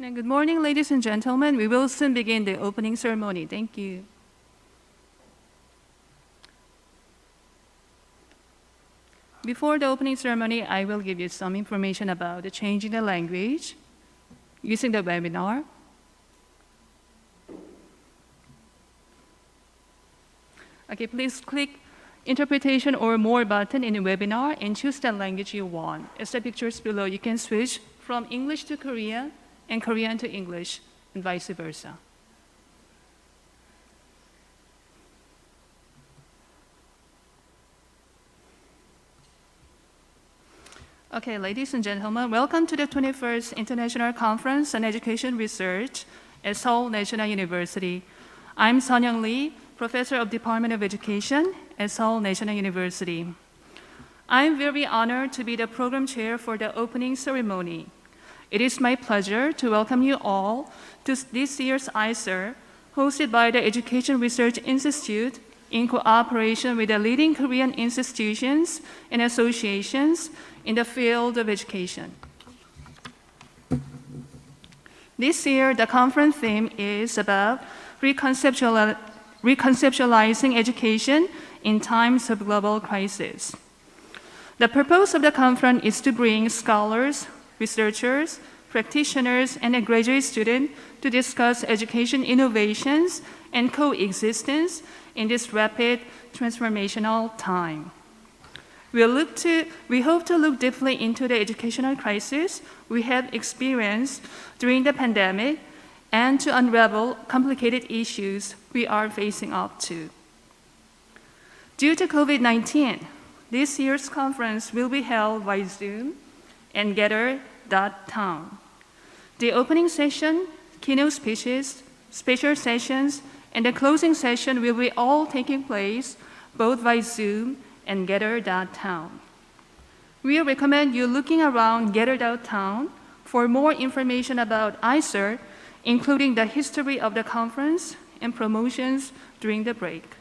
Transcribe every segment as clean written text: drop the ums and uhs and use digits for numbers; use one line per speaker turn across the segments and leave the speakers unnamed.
Good morning, ladies and gentlemen. We will soon begin the opening ceremony. Thank you. Before the opening ceremony, I will give you some information about the changing the language using the webinar. Okay, please click Interpretation or More button in the webinar and choose the language you want. As the pictures below, you can switch from English to Korean and Korean to English, and vice versa. Okay, ladies and gentlemen, welcome to the 21st International Conference on Education Research at Seoul National University. I'm Sun-Young Lee, Professor of Department of Education at Seoul National University. I'm very honored to be the program chair for the opening ceremony. It is my pleasure to welcome you all to this year's ICER, hosted by the Education Research Institute in cooperation with the leading Korean institutions and associations in the field of education. This year, the conference theme is about reconceptualizing education in times of global crisis. The purpose of the conference is to bring scholars, researchers, practitioners, and a graduate student to discuss education innovations and coexistence in this rapid transformational time. We hope to look deeply into the educational crisis we have experienced during the pandemic and to unravel complicated issues we are facing up to. Due to COVID-19, this year's conference will be held by Zoom and Gather.town. The opening session, keynote speeches, special sessions, and the closing session will be all taking place both by Zoom and Gather.town. We recommend you looking around Gather.town for more information about ICER, including the history of the conference and promotions during the break.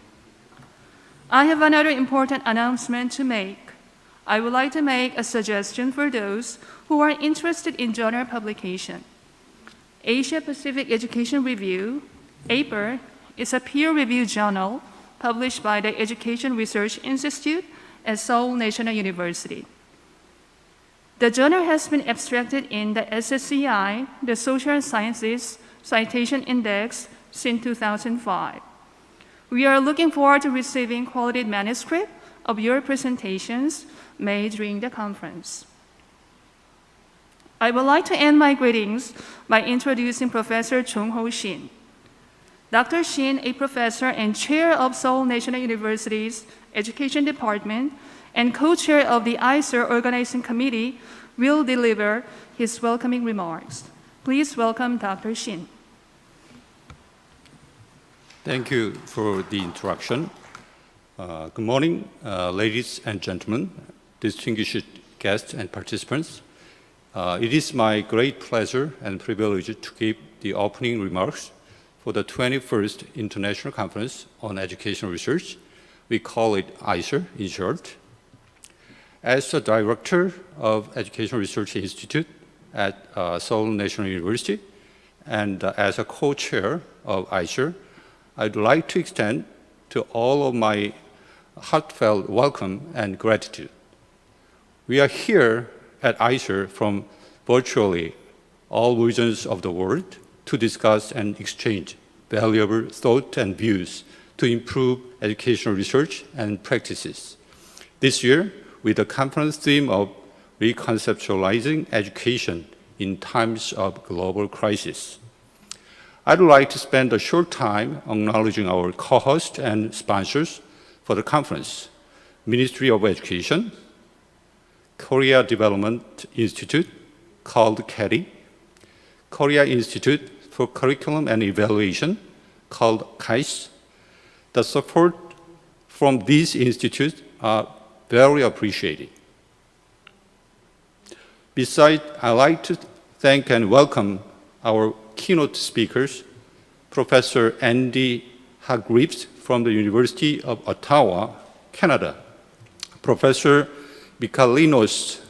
I have another important announcement to make. I would like to make a suggestion for those who are interested in journal publication. Asia Pacific Education Review, APER, is a peer-reviewed journal published by the Education Research Institute at Seoul National University. The journal has been abstracted in the SSCI, the Social Sciences Citation Index, since 2005. We are looking forward to receiving quality manuscript of your presentations made during the conference. I would like to end my greetings by introducing Professor Jong-ho Shin. Dr. Shin, a professor and chair of Seoul National University's Education Department and co-chair of the ICER Organizing Committee, will deliver his welcoming remarks. Please welcome Dr. Shin.
Thank you for the introduction. Good morning, ladies and gentlemen, distinguished guests and participants. It is my great pleasure and privilege to give the opening remarks for the 21st International Conference on Education Research. We call it ICER in short. As the Director of Education Research Institute at Seoul National University and as a co-chair of ICER, I'd like to extend to all of my heartfelt welcome and gratitude. We are here at ICER from virtually all regions of the world to discuss and exchange valuable thoughts and views to improve educational research and practices. This year, with the conference theme of reconceptualizing education in times of global crisis, I'd like to spend a short time acknowledging our co-hosts and sponsors for the conference: Ministry of Education, Korea Development Institute, called KEDI, Korea Institute for Curriculum and Evaluation, called KAIS. The support from these institutes are very appreciated. Besides, I'd like to thank and welcome our keynote speakers, Professor Andy Hargreaves from the University of Ottawa, Canada, Professor Michalinos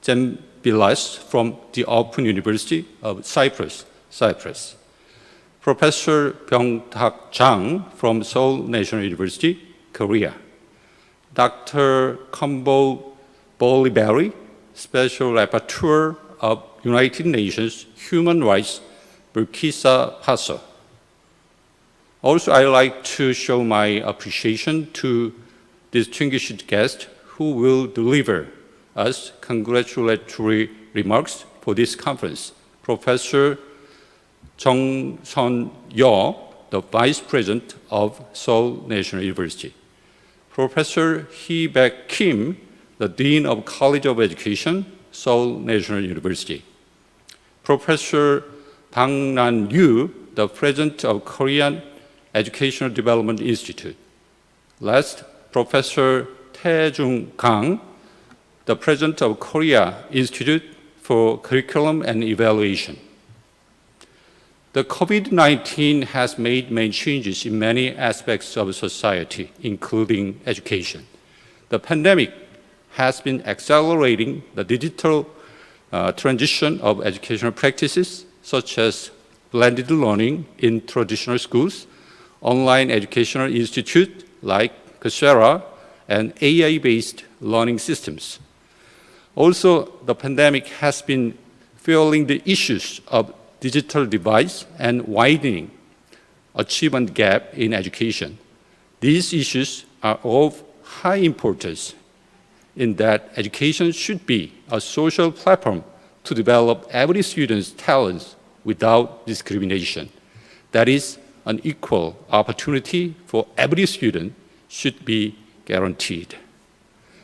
Zembilas from the Open University of Cyprus, Cyprus. Professor Byung-Tak Jang from Seoul National University, Korea. Dr. Kombo Boliberi, Special Rapporteur of United Nations Human Rights, Burkina Faso. Also, I'd like to show my appreciation to distinguished guests who will deliver us congratulatory remarks for this conference. Professor Jung Sun-yeol, the Vice President of Seoul National University. Professor Hee-baek Kim, the Dean of College of Education, Seoul National University. Professor Pangnan Yu, the President of Korean Educational Development Institute. Last, Professor Tae-jung Kang, the President of Korea Institute for Curriculum and Evaluation. The COVID-19 has made many changes in many aspects of society, including education. The pandemic has been accelerating the digital transition of educational practices, such as blended learning in traditional schools, online educational institutes like Coursera, and AI-based learning systems. Also, the pandemic has been fueling the issues of digital divide and widening achievement gap in education. These issues are of high importance in that education should be a social platform to develop every student's talents without discrimination. That is, an equal opportunity for every student should be guaranteed.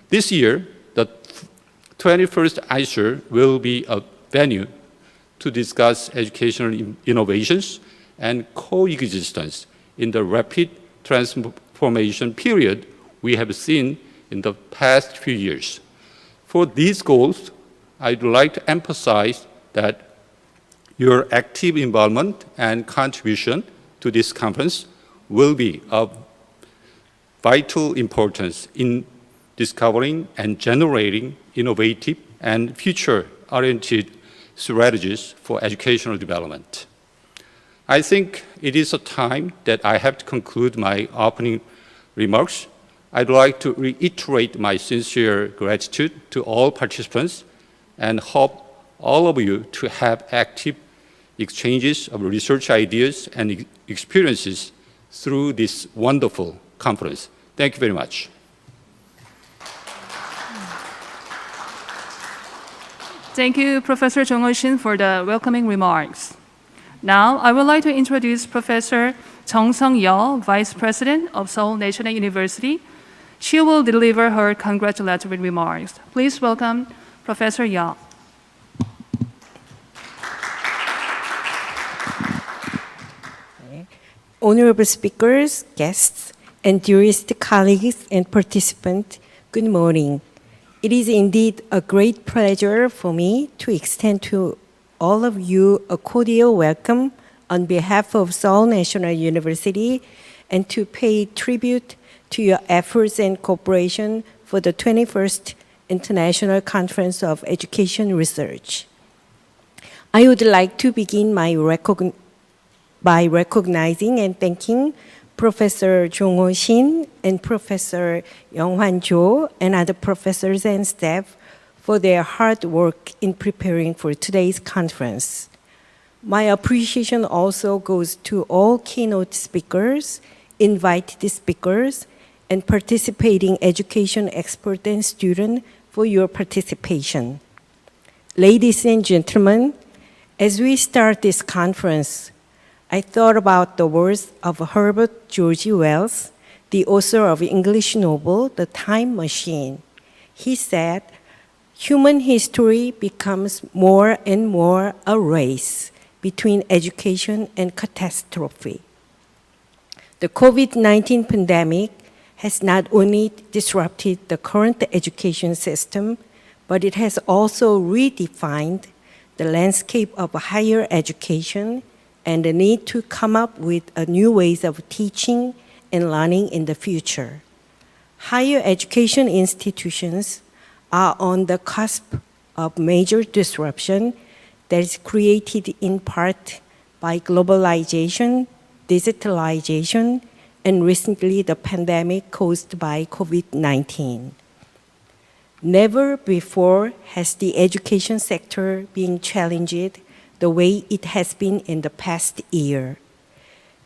This year, the 21st ICER will be a venue to discuss educational innovations and coexistence in the rapid transformation period we have seen in the past few years. For these goals, I'd like to emphasize that your active involvement and contribution to this conference will be of vital importance in discovering and generating innovative and future-oriented strategies for educational development. I think it is a time that I have to conclude my opening remarks. I'd like to reiterate my sincere gratitude to all participants and hope all of you to have active exchanges of research ideas and experiences through this wonderful conference. Thank you very much.
Thank you, Professor Jung Shin, for the welcoming remarks. Now, I would like to introduce Professor Jung Sung-yeol, Vice President of Seoul National University. She will deliver her congratulatory remarks. Please welcome Professor Yeol.
Honorable speakers, guests, and dearest colleagues and participants, good morning. It is indeed a great pleasure for me to extend to all of you a cordial welcome on behalf of Seoul National University and to pay tribute to your efforts and cooperation for the 21st International Conference of Education Research. I would like to begin by recognizing and thanking Professor Jung Shin and Professor Young-hwan Jo and other professors and staff for their hard work in preparing for today's conference. My appreciation also goes to all keynote speakers, invited speakers, and participating education experts and students for your participation. Ladies and gentlemen, as we start this conference, I thought about the words of Herbert George Wells, the author of English novel, The Time Machine. He said, human history becomes more and more a race between education and catastrophe. The COVID-19 pandemic has not only disrupted the current education system, but it has also redefined the landscape of higher education and the need to come up with new ways of teaching and learning in the future. Higher education institutions are on the cusp of major disruption that is created in part by globalization, digitalization, and recently the pandemic caused by COVID-19. Never before has the education sector been challenged the way it has been in the past year.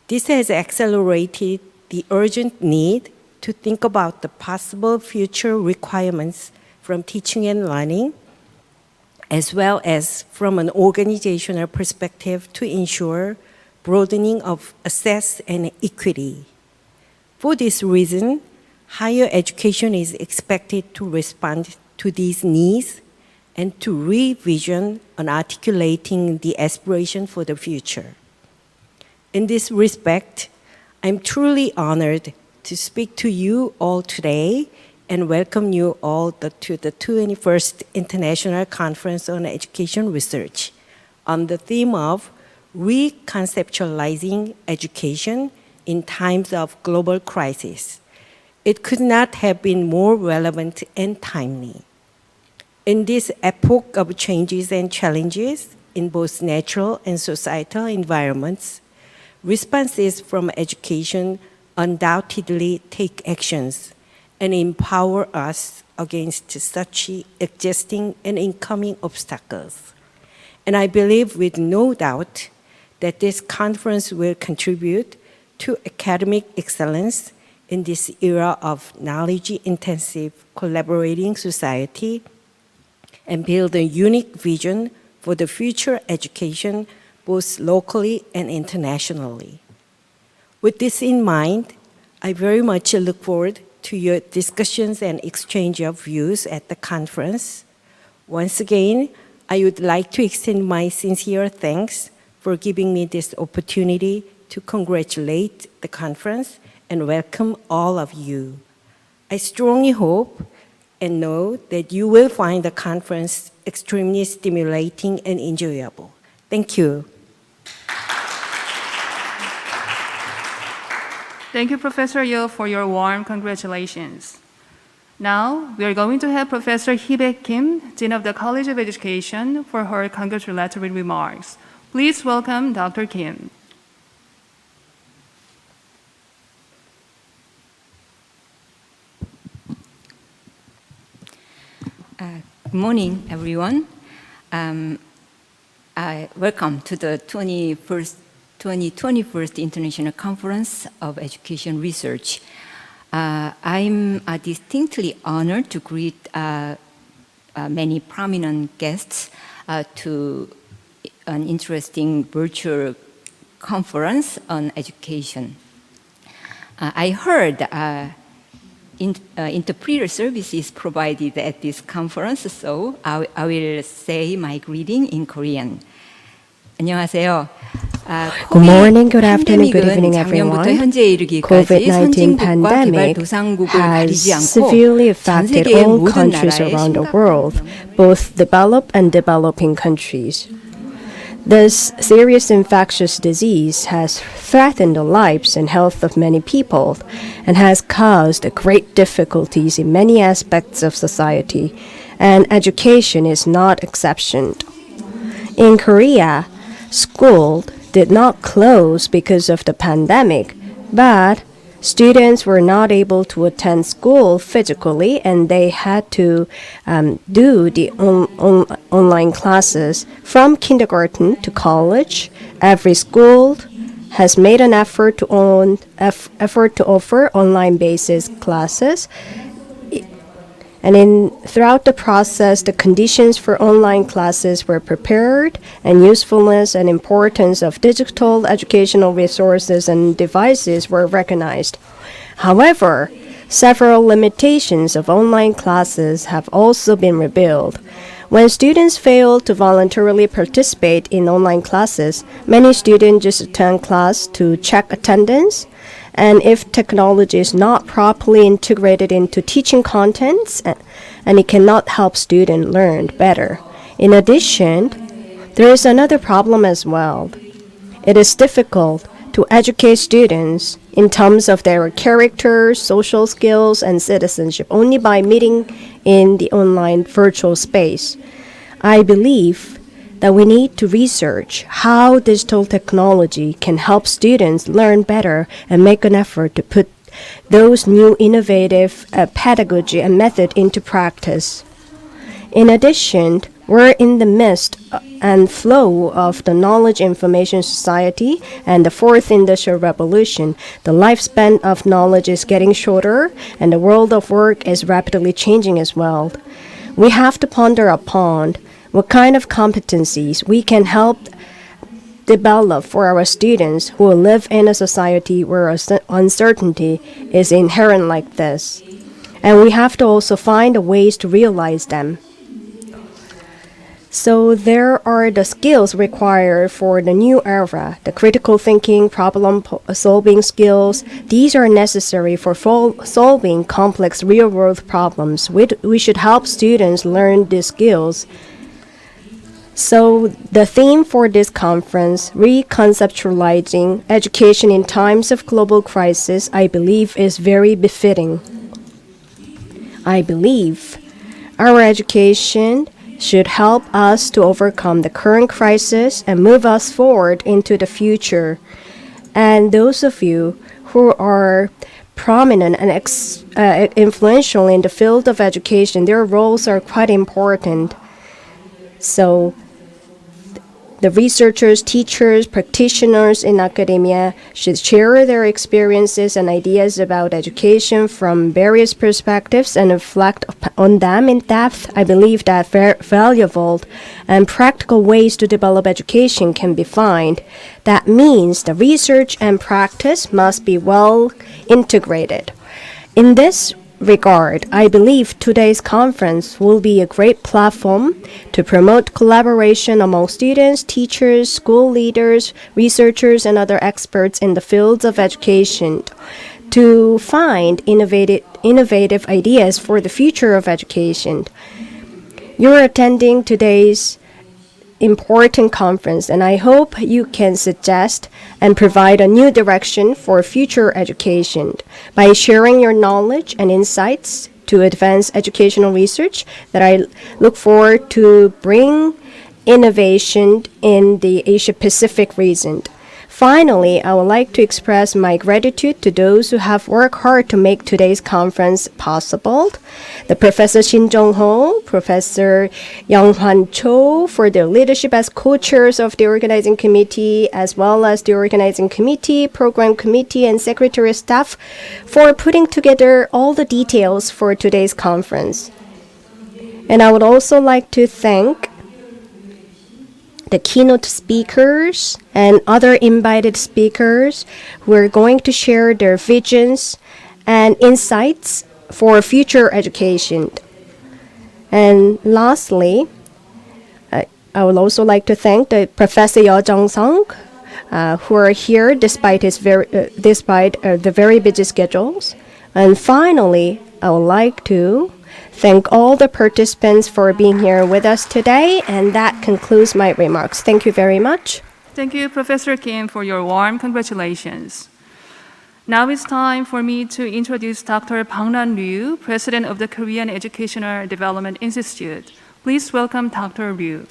This has accelerated the urgent need to think about the possible future requirements from teaching and learning, as well as from an organizational perspective to ensure broadening of access and equity. For this reason, higher education is expected to respond to these needs and to revision and articulating the aspiration for the future. In this respect, I'm truly honored to speak to you all today and welcome you all to the 21st International Conference on Education Research on the theme of reconceptualizing education in times of global crisis. It could not have been more relevant and timely. In this epoch of changes and challenges in both natural and societal environments, responses from education undoubtedly take actions and empower us against such existing and incoming obstacles. And I believe with no doubt that this conference will contribute to academic excellence in this era of knowledge-intensive collaborating society and build a unique vision for the future education both locally and internationally. With this in mind, I very much look forward to your discussions and exchange of views at the conference. Once again, I would like to extend my sincere thanks for giving me this opportunity to congratulate the conference and welcome all of you. I strongly hope and know that you will find the conference extremely stimulating and enjoyable. Thank you.
Thank you, Professor Yo, for your warm congratulations. Now, we are going to have Professor Hee-baek Kim, Dean of the College of Education, for her congratulatory remarks. Please welcome Dr. Kim.
Good morning, everyone. Welcome to the 2021st International Conference of Education Research. I'm distinctly honored to greet many prominent guests to an interesting virtual conference on education. I heard interpreter services provided at this conference, so I will say my greeting in Korean. 안녕하세요.
Good morning, good afternoon, good evening, everyone.
COVID-19 pandemic
has severely affected all countries around the world, both developed and developing countries. This serious infectious disease has threatened the lives and health of many people and has caused great difficulties in many aspects of society, and education is not exception. In Korea, school did not close because of the pandemic, but students were not able to attend school physically and they had to do the online classes from kindergarten to college. Every school has made an effort to offer online basis classes. And throughout the process, the conditions for online classes were prepared, and usefulness and importance of digital educational resources and devices were recognized. However, several limitations of online classes have also been revealed. When students fail to voluntarily participate in online classes, many students just attend class to check attendance. And if technology is not properly integrated into teaching contents, and it cannot help students learn better. In addition, there is another problem as well. It is difficult to educate students in terms of their character, social skills, and citizenship only by meeting in the online virtual space. I believe that we need to research how digital technology can help students learn better and make an effort to put those new innovative pedagogy and method into practice. In addition, we're in the midst and flow of the knowledge information society and the fourth industrial revolution. The lifespan of knowledge is getting shorter and the world of work is rapidly changing as well. We have to ponder upon what kind of competencies we can help develop for our students who live in a society where uncertainty is inherent like this. And we have to also find ways to realize them. So there are the skills required for the new era, the critical thinking, problem-solving skills. These are necessary for solving complex real-world problems. We should help students learn these skills. So the theme for this conference, Reconceptualizing Education in Times of Global Crisis, I believe is very befitting. I believe our education should help us to overcome the current crisis and move us forward into the future. And those of you who are prominent and influential in the field of education, their roles are quite important. So the researchers, teachers, practitioners in academia should share their experiences and ideas about education from various perspectives and reflect on them in depth. I believe that valuable and practical ways to develop education can be found. That means the research and practice must be well integrated. In this regard, I believe today's conference will be a great platform to promote collaboration among students, teachers, school leaders, researchers, and other experts in the fields of education to find innovative ideas for the future of education. You're attending today's important conference, and I hope you can suggest and provide a new direction for future education by sharing your knowledge and insights to advance educational research that I look forward to bring innovation in the Asia-Pacific region. Finally, I would like to express my gratitude to those who have worked hard to make today's conference possible. The Professor Shin Jong-ho, Professor Young-Hwan Cho for their leadership as co-chairs of the organizing committee, as well as the organizing committee, program committee, and secretary staff for putting together all the details for today's conference. And I would also like to thank the keynote speakers and other invited speakers who are going to share their visions and insights for future education. And lastly, I would also like to thank the Professor Yeo Jong-sung, who are here despite the very busy schedules. And finally, I would like to thank all the participants for being here with us today, and that concludes my remarks. Thank you very much.
Thank you, Professor Kim, for your warm congratulations. Now it's time for me to introduce Dr. Pangnan Ryu, President of the Korean Educational Development Institute. Please welcome Dr. Ryu.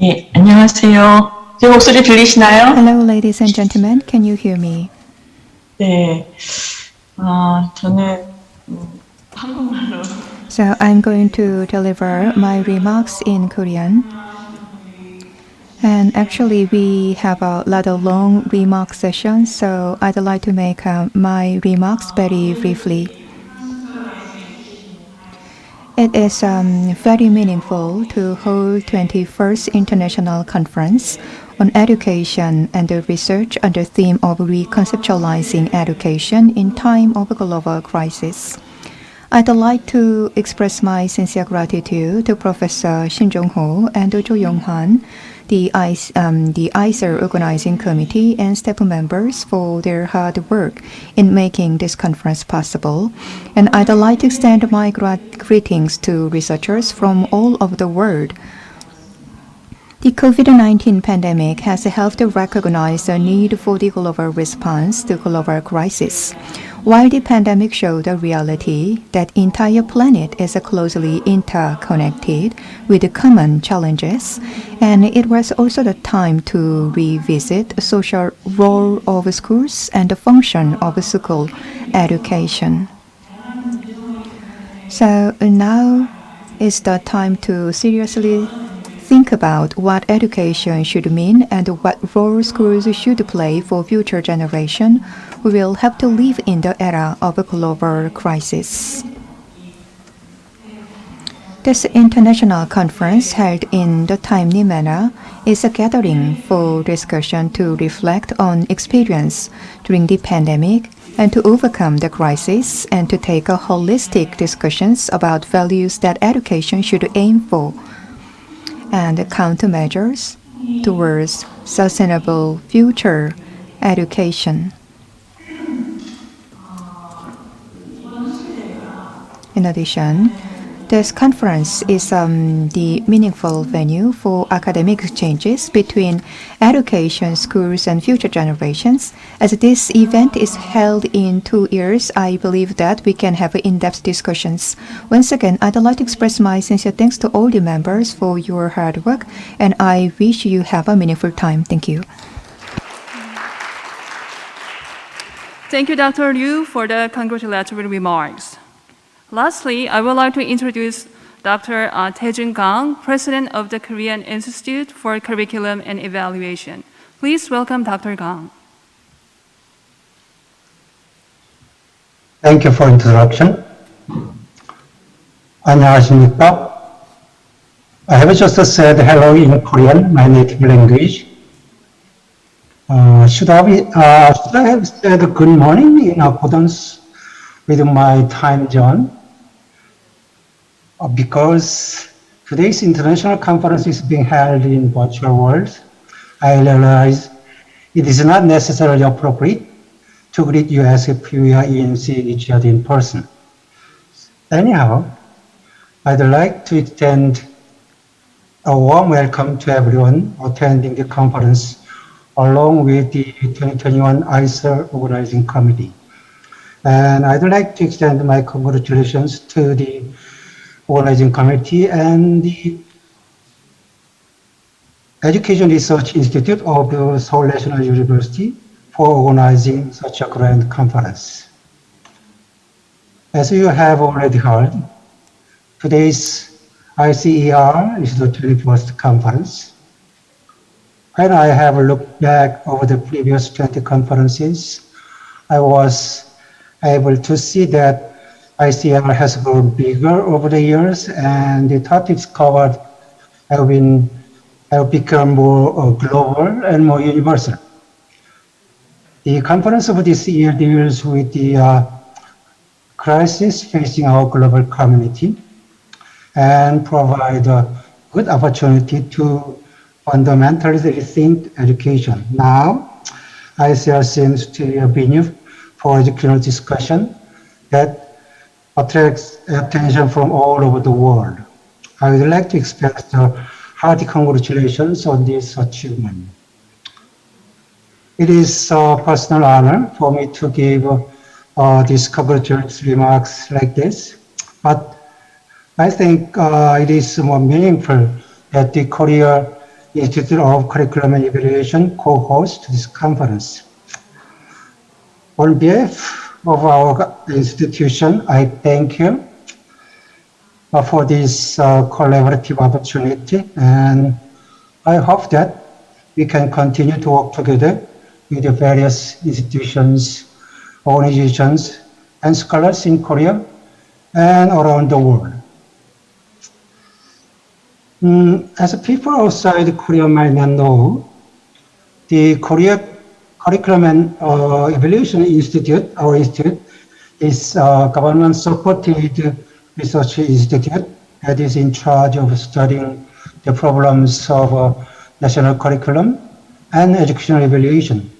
예, 안녕하세요. 제 목소리 들리시나요?
Hello, ladies and gentlemen. Can you hear me?
네, 저는 한국말로.
So I'm going to deliver my remarks in Korean. And actually, we have a lot of long remark sessions, so I'd like to make my remarks very briefly. It is very meaningful to hold 21st International Conference on Education and Research under the theme of Reconceptualizing Education in Time of Global Crisis. I'd like to express my sincere gratitude to Professor Shin Jong-ho and Jo Young-hwan, the ICER organizing committee and staff members for their hard work in making this conference possible. And I'd like to extend my greetings to researchers from all over the world. The COVID-19 pandemic has helped to recognize the need for the global response to global crisis. While the pandemic showed the reality that the entire planet is closely interconnected with common challenges, and it was also the time to revisit the social role of schools and the function of school education. So now is the time to seriously think about what education should mean and what role schools should play for future generation who will have to live in the era of a global crisis. This international conference held in the timely manner is a gathering for discussion to reflect on experience during the pandemic and to overcome the crisis and to take a holistic discussions about values that education should aim for and countermeasures towards sustainable future education. In addition, this conference is the meaningful venue for academic exchanges between education, schools, and future generations. As this event is held in 2 years, I believe that we can have in-depth discussions. Once again, I'd like to express my sincere thanks to all the members for your hard work, and I wish you have a meaningful time. Thank you.
Thank you, Dr. Liu, for the congratulatory remarks. Lastly, I would like to introduce Dr. Tejin Gong, President of the Korean Institute for Curriculum and Evaluation. Please welcome Dr. Gong.
Thank you for introduction. 안녕하십니까? I have just said hello in Korean, my native language. Should I have said good morning in accordance with my time zone? Because today's international conference is being held in virtual world, I realize it is not necessarily appropriate to greet you as if we are seeing each other in person. Anyhow, I'd like to extend a warm welcome to everyone attending the conference along with the 2021 ICER Organizing Committee. And I'd like to extend my congratulations to the Organizing Committee and the Education Research Institute of the Seoul National University for organizing such a grand conference. As you have already heard, today's ICER is the 21st conference. When I have looked back over the previous 20 conferences, I was able to see that ICER has grown bigger over the years, and the topics covered have become more global and more universal. The conference of this year deals with the crisis facing our global community and provide a good opportunity to fundamentally rethink education. Now, ICER seems to be a venue for educational discussion that attracts attention from all over the world. I would like to express hearty congratulations on this achievement. It is a personal honor for me to give these congratulatory remarks like this, but I think it is more meaningful that the Korea Institute of Curriculum and Evaluation co-hosts this conference. On behalf of our institution, I thank you for this collaborative opportunity, and I hope that we can continue to work together with the various institutions, organizations, and scholars in Korea and around the world. As people outside Korea might not know, the Korea Curriculum and Evaluation Institute, our institute, is a government-supported research institute that is in charge of studying the problems of national curriculum and educational evaluation.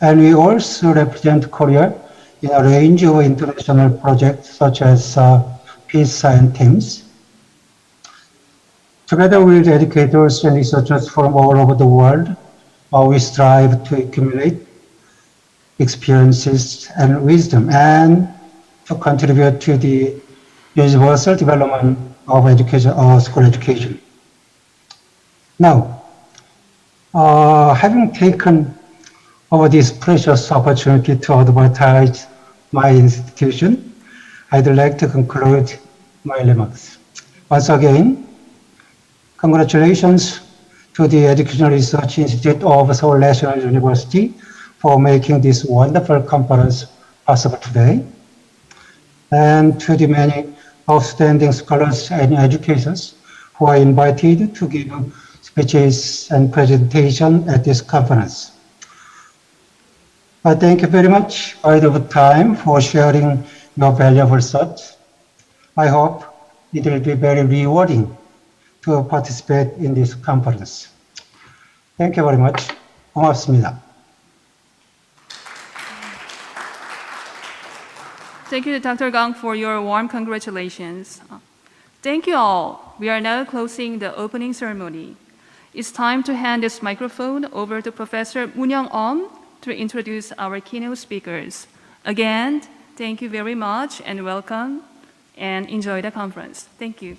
And we also represent Korea in a range of international projects such as peace and teams. Together with educators and researchers from all over the world, we strive to accumulate experiences, and wisdom, and to contribute to the universal development of education or school education. Now, having taken over this precious opportunity to advertise my institution, I'd like to conclude my remarks. Once again, congratulations to the Educational Research Institute of Seoul National University for making this wonderful conference possible today, and to the many outstanding scholars and educators who are invited to give speeches and presentation at this conference. I thank you very much for your time for sharing your valuable thoughts. I hope it will be very rewarding to participate in this conference. Thank you very much. 고맙습니다.
Thank you, Dr. Gong, for your warm congratulations. Thank you all. We are now closing the opening ceremony. It's time to hand this microphone over to Professor Moon-young to introduce our keynote speakers. Again, thank you very much and welcome, and enjoy the conference. Thank you.